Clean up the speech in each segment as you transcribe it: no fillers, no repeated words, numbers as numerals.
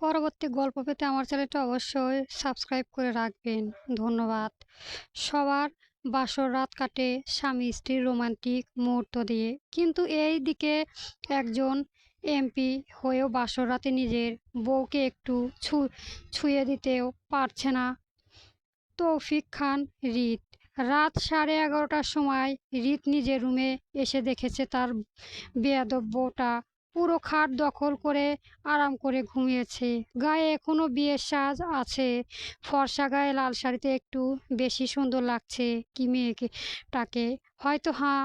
পরবর্তী গল্প পেতে আমার চ্যানেলটা অবশ্যই সাবস্ক্রাইব করে রাখবেন। ধন্যবাদ। সবার বাসর রাত কাটে স্বামী স্ত্রীর রোমান্টিক মুহূর্ত দিয়ে, কিন্তু এই দিকে একজন এমপি হয়েও বাসর রাতে নিজের বউকে একটু ছুঁয়ে দিতেও পারছে না তৌফিক খান রিত। রাত 11:30টার সময় রিত নিজের রুমে এসে দেখেছে তার বেয়াদব বউটা পুরো খাট দখল করে আরাম করে ঘুমিয়েছে। গায়ে এখনো বিয়ের সাজ আছে, ফর্সা গায়ে লাল শাড়িতে একটু বেশি সুন্দর লাগছে কি মেয়েটাকে। হয়তো হ্যাঁ,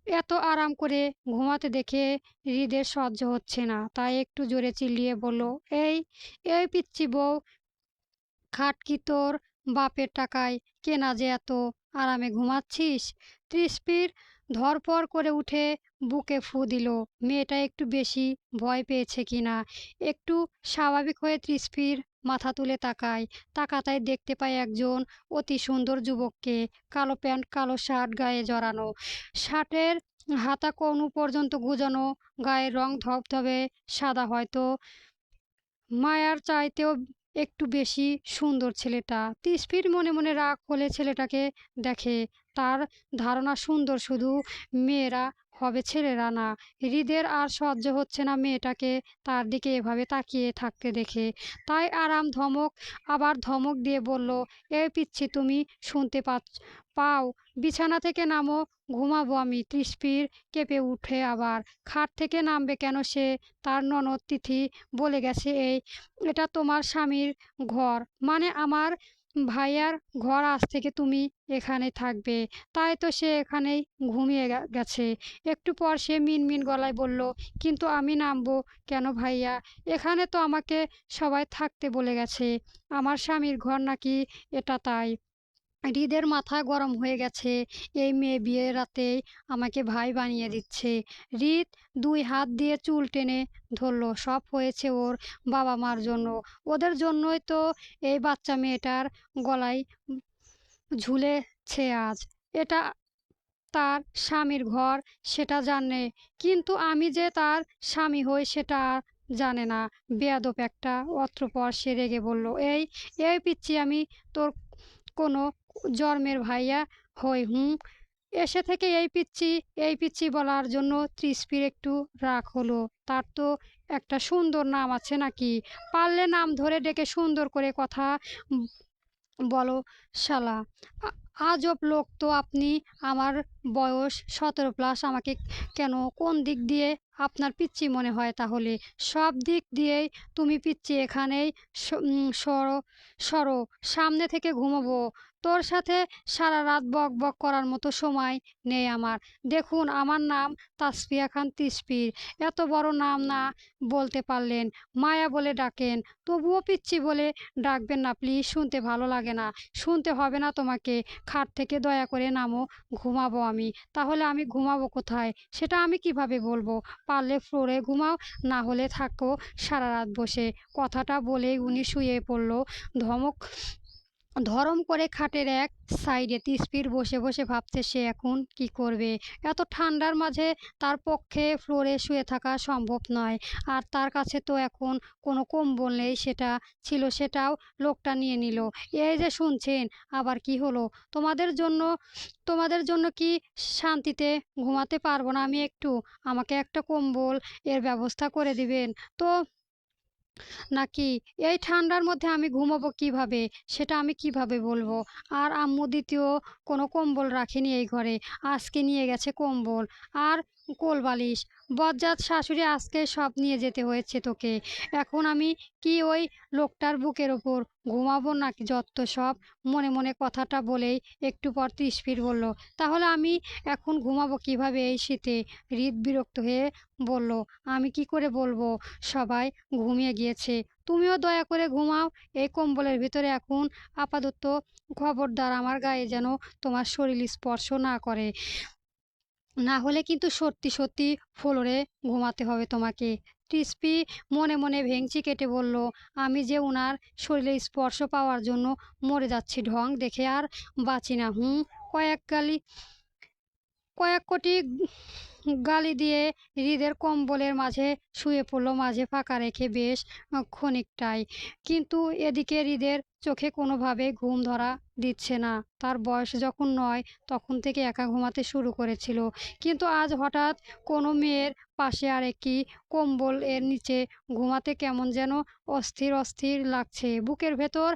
এত আরাম করে ঘুমাতে দেখে হৃদের সহ্য হচ্ছে না, তাই একটু জোরে চিল্লিয়ে বলল, এই এই পিচ্চি বউ, খাট কি তোর বাপের টাকায় কেনা যে এত আরামে ঘুমাচ্ছিস? তৃষ্পির ধরপড় করে উঠে বুকে ফু দিল। মেয়েটা একটু বেশি ভয় পেয়েছে কিনা। একটু স্বাভাবিক হয়ে তৃষ্পির মাথা তুলে তাকাতাই দেখতে পায় একজন অতি সুন্দর যুবককে। কালো প্যান্ট, কালো শার্ট গায়ে জড়ানো, শার্টের হাতা কনুই পর্যন্ত গুজানো, গায়ের রং ধবধবে সাদা, হয়তো মায়ার চাইতেও একটু বেশি সুন্দর ছেলেটা। তিসফির মনে মনে রাগ হলে ছেলেটাকে দেখে, তার ধারণা সুন্দর শুধু মেয়েরা হবে, ছেলেরা না। হৃদের আর সহ্য হচ্ছে না মেয়েটাকে তার দিকে এভাবে তাকিয়ে থাকতে দেখে। তাই আরাম ধমক আবার ধমক দিয়ে বলল, এই পিচ্ছি, তুমি শুনতে পাও? বিছানা থেকে নামো, ঘুমাবো আমি। তৃষ্পির কেঁপে উঠে আবার। খাট থেকে নামবে কেন সে? তার ননদ তিথি বলে গেছে এটা তোমার স্বামীর ঘর, মানে আমার ভাইয়ার ঘর, আজ থেকে তুমি এখানে থাকবে। তাই তো সে এখানেই ঘুমিয়ে গেছে। একটু পর সে মিনমিন গলায় বলল, কিন্তু আমি নামবো কেন ভাইয়া? এখানে তো আমাকে সবাই থাকতে বলে গেছে। আমার স্বামীর ঘর নাকি এটা, তাই। হৃদের মাথা গরম হয়ে গেছে। এই মেয়ে বিয়ের রাতেই আমাকে ভাই বানিয়ে দিচ্ছে। হৃদ দুই হাত দিয়ে চুল টেনে ধরল। সব হয়েছে ওর বাবা মার জন্য। ওদের জন্যই তো এই বাচ্চা মেয়েটার গলায় ঝুলেছে আজ। এটা তার স্বামীর ঘর, সেটা জানে, কিন্তু আমি যে তার স্বামী হই সেটা আর জানে না। বেয়াদব একটা। অতঃপর সে রেগে বলল, এই এই পিচ্চি, আমি তোর কোনো জন্মের ভাইয়া হই? হুম। এসে থেকে এই পিচ্চি বলার জন্য তৃষ্পির একটু রাগ হলো। তার তো একটা সুন্দর নাম আছে নাকি? পারলে নাম ধরে ডেকে সুন্দর করে কথা বলো শালা। আজব লোক তো আপনি। আমার বয়স 17+। আমাকে কেন, কোন দিক দিয়ে আপনার পিচ্চি মনে হয় তাহলে? সব দিক দিয়েই তুমি পিচ্চি। এখানেই সরো সরো, সামনে থেকে ঘুমাবো। তোর সাথে সারা রাত বক বক করার মতো সময় নেই আমার। দেখুন, আমার নাম তাসফিয়া খান তৃষ্পির। এত বড় নাম না বলতে পারলেন? মায়া বলে ডাকেন, তবুও পিচ্চি বলে ডাকবেন না প্লিজ, শুনতে ভালো লাগে না। শুনতে হবে না তোমাকে। খাট থেকে দয়া করে নামো, ঘুমাবো আমি। তাহলে আমি ঘুমাবো কোথায় সেটা আমি কিভাবে বলবো? পারলে ফ্লোরে ঘুমাও, না হলে থাকো সারা রাত বসে। কথাটা বলেই উনি শুয়ে পড়ল ধমক ধরম করে খাটের এক সাইডে। তৃষ্পির বসে বসে ভাবছে সে এখন কি করবে। এত ঠান্ডার মাঝে তার পক্ষে ফ্লোরে শুয়ে থাকা সম্ভব নয়। আর তার কাছে তো এখন কোনো কম্বল নেই, সেটা ছিল, সেটাও লোকটা নিয়ে নিল। এই যে শুনছেন, আবার কি হলো? তোমাদের জন্য কি শান্তিতে ঘুমাতে পারবো না আমি একটু? আমাকে একটা কম্বল এর ব্যবস্থা করে দিবেন তো নাকি? এই ঠান্ডার মধ্যে আমি ঘুমাবো কিভাবে সেটা আমি কিভাবে বলবো? আর আম্মু দ্বিতীয় কোনো কম্বল রাখেনি এই ঘরে, আজকে নিয়ে গেছে কম্বল আর কোলবালিশ। বজ্জাত শাশুড়ি, আজকে সব নিয়ে যেতে হয়েছে তোকে। এখন আমি কি ওই লোকটার বুকের ওপর ঘুমাবো নাকি? যত সব। মনে মনে কথাটা বলেই একটু পর তৃষ্পির বলল, তাহলে আমি এখন ঘুমাবো কিভাবে এই শীতে? হৃদ বিরক্ত হয়ে বলল, আমি কি করে বলবো? সবাই ঘুমিয়ে গিয়েছে, তুমিও দয়া করে ঘুমাও এই কম্বলের ভিতরে এখন আপাতত। খবরদার আমার গায়ে যেন তোমার শরীর স্পর্শ না করে, না হলে কিন্তু সত্যি সত্যি ফ্লোরে ঘুমাতে হবে তোমাকে। তৃষ্পি মনে মনে ভেংচি কেটে বলল, আমি যে উনার শরীরে স্পর্শ পাওয়ার জন্য মরে যাচ্ছি, ঢং দেখে আর বাঁচি না। হুম। কয়েক গালি কয়েক কোটি গালি দিয়ে হৃদের কম্বলের মাঝে শুয়ে পড়ল মাঝে ফাঁকা রেখে বেশ ক্ষণিকটাই। কিন্তু এদিকে হৃদের চোখে কোনোভাবেই ঘুম ধরা দিচ্ছে না। তার বয়স যখন ৯ তখন থেকে একা ঘুমাতে শুরু করেছিল। কিন্তু আজ হঠাৎ কোনো মেয়ের পাশে আরেকটি কম্বল এর নিচে ঘুমাতে কেমন যেন অস্থির অস্থির লাগছে। বুকের ভেতর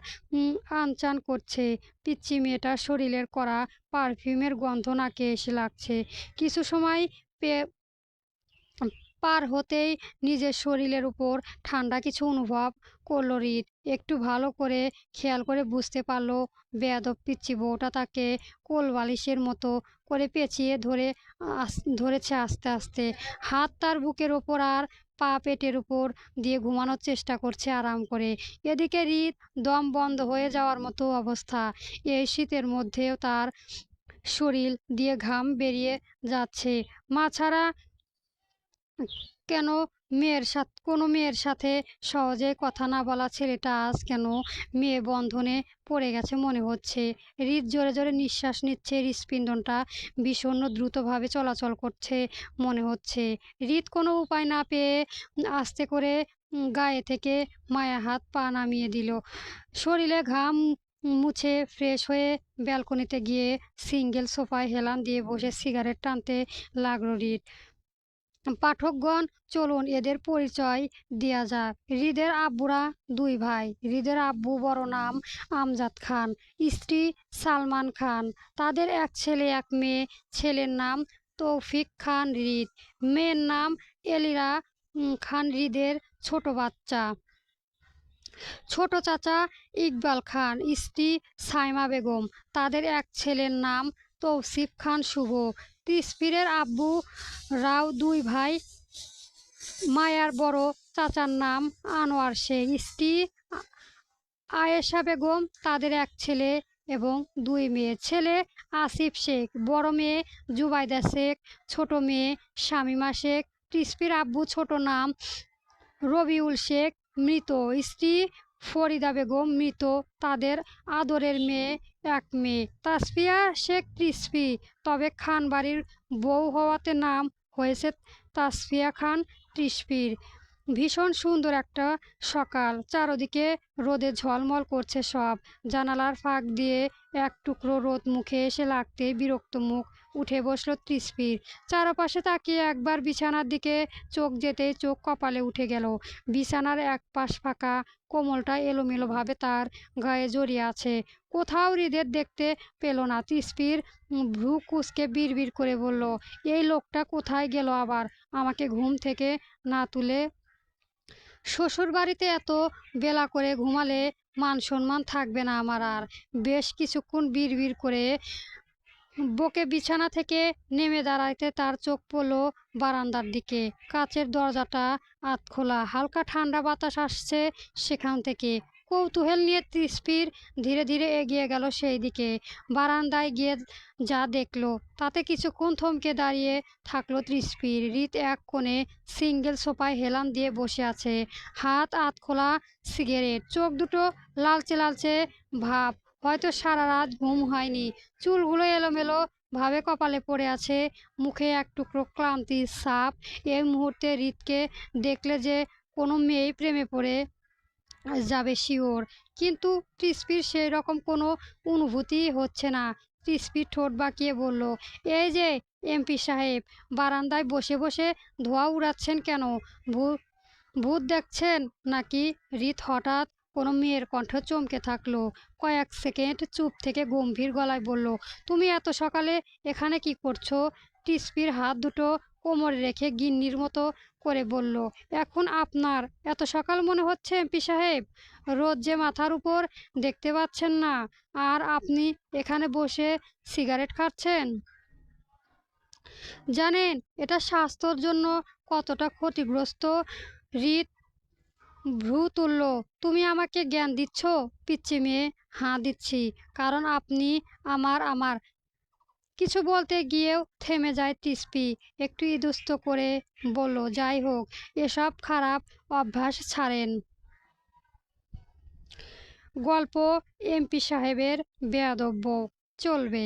আনচান করছে। পিচ্চি মেয়েটার শরীরের করা পারফিউমের গন্ধ নাকে এসে লাগছে। কিছু সময় পে পার হতেই নিজের শরীরের উপর ঠান্ডা কিছু অনুভব করল হৃদ। একটু ভালো করে খেয়াল করে বুঝতে পারল বেয়াদব পিচ্চি বউটা তাকে কোলবালিশের মতো করে পেঁচিয়ে ধরেছে আস্তে আস্তে। হাত তার বুকের ওপর আর পা পেটের উপর দিয়ে ঘুমানোর চেষ্টা করছে আরাম করে। এদিকে হৃদ দম বন্ধ হয়ে যাওয়ার মতো অবস্থা। এই শীতের মধ্যেও তার শরীর দিয়ে ঘাম বেরিয়ে যাচ্ছে। মা ছাড়া কেন কোনো মেয়ের সাথে সহজে কথা না বলা ছেলেটা আজ কেন মেয়ে বন্ধনে পড়ে গেছে মনে হচ্ছে। হৃদ জোরে জোরে নিঃশ্বাস নিচ্ছে। হৃৎপিণ্ডটা ভীষণ দ্রুতভাবে চলাচল করছে মনে হচ্ছে। হৃদ কোনো উপায় না পেয়ে আস্তে করে গায়ে থেকে মায়া হাত পা নামিয়ে দিল। শরীরে ঘাম মুছে ফ্রেশ হয়ে ব্যালকনিতে গিয়ে সিঙ্গেল সোফায় হেলান দিয়ে বসে সিগারেট টানতে লাগলো হৃদ। পাঠকগণ, চলুন এদের পরিচয় দেয়া যাক। হৃদের আব্বুরা ২ ভাই। হৃদের আব্বু বড় নাম আমজাদ খান, স্ত্রী সালমান খান। তাদের এক ছেলে এক মেয়ে। ছেলের নাম তৌফিক খান হৃদ, মেয়ের নাম এলিরা খান। হৃদের ছোট বাচ্চা। ছোট চাচা ইকবাল খান, স্ত্রী সাইমা বেগম। তাদের এক ছেলের নাম তৌসিফ খান শুভ। তিসফিরের আব্বু রাও ২ ভাই। মায়ার বড় চাচার নাম আনোয়ার শেখ, স্ত্রী আয়েশা বেগম। তাদের এক ছেলে এবং ২ মেয়ে। ছেলে আসিফ শেখ, বড় মেয়ে জুবাইদা শেখ, ছোট মেয়ে শামিমা শেখ। তিসফির আব্বু ছোট নাম রবিউল শেখ, মৃত। স্ত্রী ফরিদা বেগম, মৃত। তাদের আদরের মেয়ে এক মেয়ে, তাসফিয়া শেখ তিসফি। তবে খান বাড়ির বউ হওয়াতে নাম হয়েছে তাসফিয়া খান তিসফির। ভীষণ সুন্দর একটা সকাল। চারদিকে রোদে ঝলমল করছে সব। জানালার ফাঁক দিয়ে এক টুকরো রোদ মুখে এসে লাগতেই বিরক্ত মুখ উঠে বসল তিসফির। চারপাশে তাকিয়ে একবার বিছানার দিকে চোখ যেতেই চোখ কপালে উঠে গেল। বিছানার এক পাশ ফাঁকা, কোমলটা এলোমেলোভাবে তার গায়ে জড়িয়ে আছে। কোথাও হৃদের দেখতে পেল না। তিসফির ভ্রু কুঁচকে বিড়বিড় করে বলল, এই লোকটা কোথায় গেল আবার? আমাকে ঘুম থেকে না তুলে। শ্বশুর বাড়িতে এত বেলা করে ঘুমালে মান সম্মান থাকবে না আমার আর। বেশ কিছুক্ষণ বিড়বিড় করে বকে বিছানা থেকে নেমে দাঁড়াইতে তার চোখ পড়ল বারান্দার দিকে। কাচের দরজাটা আধখোলা, হালকা ঠান্ডা বাতাস আসছে সেখান থেকে। কৌতূহল নিয়ে তিসফির ধীরে ধীরে এগিয়ে গেল সেই দিকে। বারান্দায় গিয়ে যা দেখল তাতে কিছুক্ষণ থমকে দাঁড়িয়ে থাকলো তিসফির। হৃদ এক কোণে সিঙ্গেল সোফায় হেলান দিয়ে বসে আছে, হাত আধখোলা, সিগারেট। চোখ দুটো লালচে লালচে ভাব, হয়তো সারা রাত ঘুম হয়নি। চুলগুলো এলোমেলো ভাবে কপালে পড়ে আছে, মুখে এক টুকরো ক্লান্তির ছাপ। এই মুহূর্তে হৃদকে দেখলে যে কোনো মেয়েই প্রেমে পড়ে যাবে শিওর। কিন্তু তিসফির সেই রকম কোনো অনুভূতি হচ্ছে না। তিসফির ঠোঁট বাঁকিয়ে বলল, এই যে এমপি সাহেব, বারান্দায় বসে বসে ধোঁয়া উড়াচ্ছেন কেন? ভূত দেখছেন নাকি? হৃদ হঠাৎ কোনো মেয়ের কণ্ঠ চমকে থাকলো। কয়েক সেকেন্ড চুপ থেকে গম্ভীর গলায় বলল, তুমি এত সকালে এখানে কি করছো? তিসফির হাত দুটো কোমরে রেখে গিন্নির মতো করে বলল, এখন আপনার এত সকাল মনে হচ্ছে এমপি সাহেব? রোদ যে মাথার উপর, দেখতে পাচ্ছেন না? আর আপনি এখানে বসে সিগারেট খাচ্ছেন? জানেন এটা স্বাস্থ্যর জন্য কতটা ক্ষতিগ্রস্ত? হৃদ ভ্রু তুলল, তুমি আমাকে জ্ঞান দিচ্ছ পিচ্চি মেয়ে? হাঁ দিচ্ছি, কারণ আপনি আমার কিছু বলতে গিয়েও থেমে যায় তিসফি। একটু ইতস্ত করে বলল, যাই হোক, এসব খারাপ অভ্যাস ছাড়েন। গল্প এমপি সাহেবের বেয়াদব বউ চলবে।